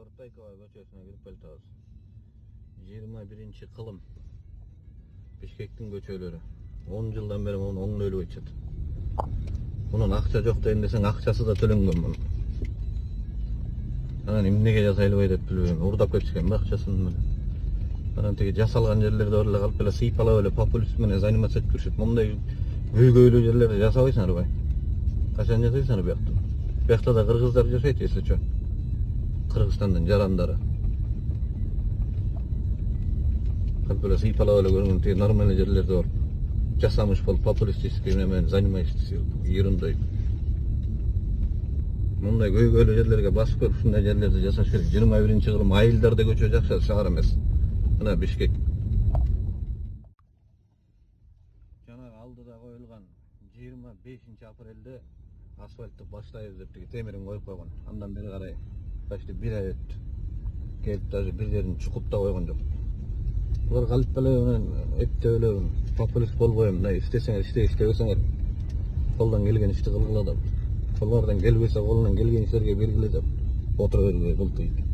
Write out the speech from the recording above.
Чортекова көчөсүнө кирип келатабыз. 21-кылым. Бишкектин көчөлөрү. 10 жылдан бeri муну оңдойлубай жатат. Bunun акча жок дейин десең, акчасы да төлөнгөн мунун. Анан эмнеге жасайлыбай деп билбейм. Урдап кетишкен акчасын менен. Анан тиги жасалган жерлерде бар эле калып эле сыйпалап эле популист менен заниматься этип жүрүшөт. Мындай көйгөйлүү жерлерде жасабайсыңар бай. Качан жасайсыңар буякта? Буякта да кыргыздар жашайт, эсечө. Кыргызстандын жарандары. Калып эле сыйпалап эле көргөн тиги нормальный жерлерде бар. Жасамыш болуп популистический менен занимаешься ерундой. Мындай көйгөйлүү жерлерге басып көрүп, ушундай жерлерде жасаш керек. 21-кылым айылдарда көчө жакшы шаар эмес. Мына Бишкек. Жанагы алдыда коюлган 25-апрелде асфальтты баштайбыз деп тиги темирин коюп койгон. Андан бери карай почти 1 ай өттү. Келип даже бир жерин чукуп да койгон жок. Булар калып эле эптеп эле популист болбойм, мына иштесеңер иште, иштебесеңер колдон келген ишти кылгыла деп. Колдордон келбесе колунан келген иштерге бергиле деп. Отура бергиле кылтыйт.